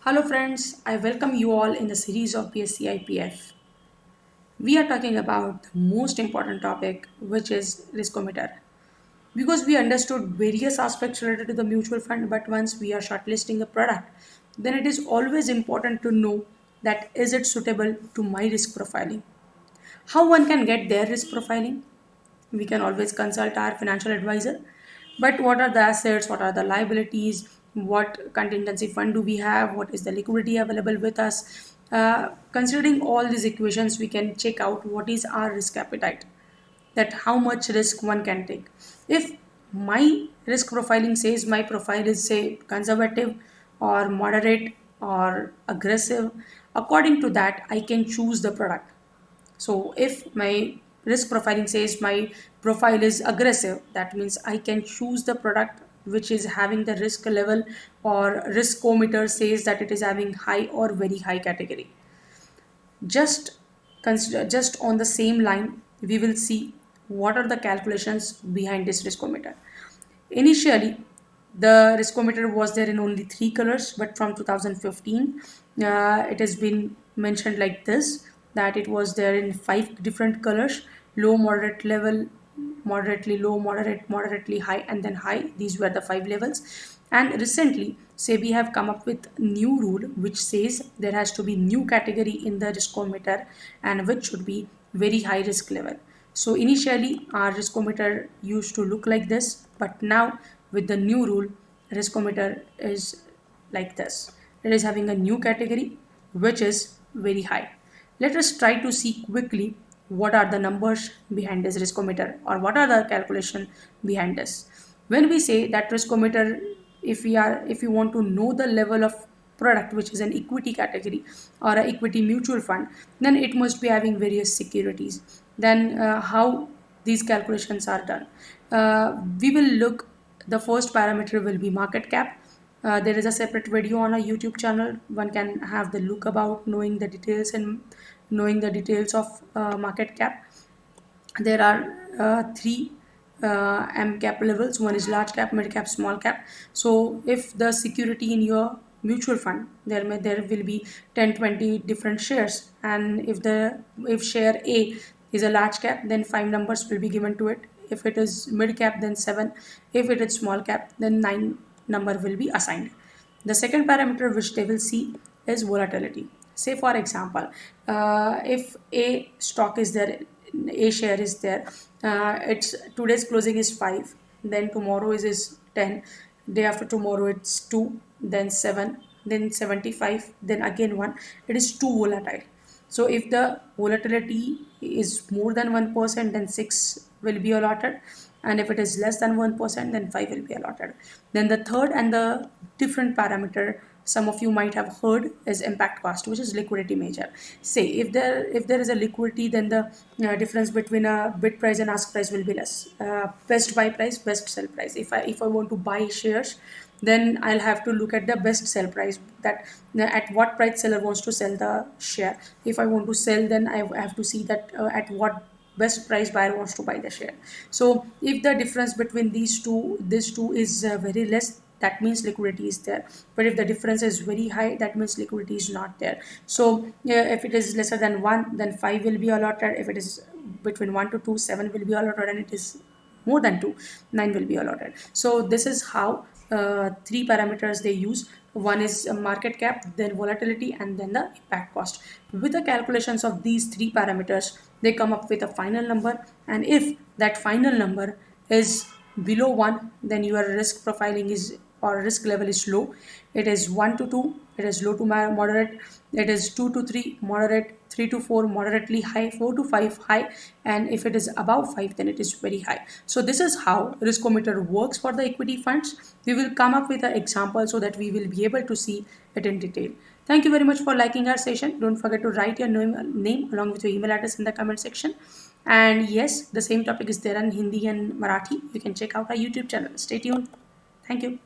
Hello friends, I welcome you all in the series of BSc IPF. We are talking about the most important topic, which is riskometer. Because we understood various aspects related to the mutual fund, but once we are shortlisting a product, then it is always important to know that is it suitable to my risk profiling. How one can get their risk profiling? We can always consult our financial advisor. But what are the assets? What are the liabilities? What contingency fund do we have? What is the liquidity available with us? Considering all these equations, we can check out what is our risk appetite, that how much risk one can take. If my risk profiling says my profile is, say, conservative or moderate or aggressive, according to that, I can choose the product. So if my risk profiling says my profile is aggressive, that means I can choose the product which is having the risk level, or riskometer says that it is having high or very high category. Just consider, just on the same line, we will see what are the calculations behind this riskometer. Initially, the riskometer was there in only three colors, but from 2015, it has been mentioned like this, that it was there in five different colors: low, moderate level, moderately low, moderate, moderately high, and then high. These were the five levels. And recently, SEBI have come up with new rule which says there has to be new category in the riskometer, and which should be very high risk level. So initially our riskometer used to look like this, but now with the new rule, riskometer is like this. It is having a new category which is very high. Let us try to see quickly what are the numbers behind this riskometer, or what are the calculation behind this. When we say that riskometer, if you want to know the level of product which is an equity category or a equity mutual fund, then it must be having various securities. Then how these calculations are done? We will look, the first parameter will be market cap. There is a separate video on our YouTube channel. One can have the look about knowing the details and knowing the details of market cap. There are three M cap levels. One is large cap, mid cap, small cap. So if the security in your mutual fund, there will be 10, 20 different shares, and if share A is a large cap, then five numbers will be given to it. If it is mid cap, then seven. If it is small cap, then nine number will be assigned. The second parameter which they will see is volatility. Say for example, if a stock is there, a share is there, it's today's closing is 5, then tomorrow is 10, day after tomorrow it's 2, then 7, then 75, then again 1. It is too volatile. So if the volatility is more than 1%, then 6 will be allotted, and if it is less than 1%, then 5 will be allotted. Then the third and the different parameter some of you might have heard is impact cost, which is liquidity measure. Say if there is a liquidity, then the difference between a bid price and ask price will be less. Best buy price, best sell price. If I want to buy shares, then I'll have to look at the best sell price, that at what price seller wants to sell the share. If I want to sell, then I have to see that at what best price buyer wants to buy the share. So if the difference between these two is very less, that means liquidity is there. But if the difference is very high, that means liquidity is not there. So if it is lesser than 1, then 5 will be allotted. If it is between 1 to 2, 7 will be allotted, and it is more than 2, 9 will be allotted. So this is how three parameters they use. One is market cap, then volatility, and then the impact cost. With the calculations of these three parameters, they come up with a final number, and if that final number is below 1, then your risk profiling is, or risk level is low. It is 1 to 2, it is low to moderate. It is 2 to 3, moderate. 3 to 4, moderately high. 4 to 5, high. And if it is above 5, then it is very high. So this is how riskometer works for the equity funds. We will come up with an example so that we will be able to see it in detail. Thank you very much for liking our session. Don't forget to write your name along with your email address in the comment section. And yes, the same topic is there in Hindi and Marathi. You can check out our YouTube channel. Stay tuned. Thank you.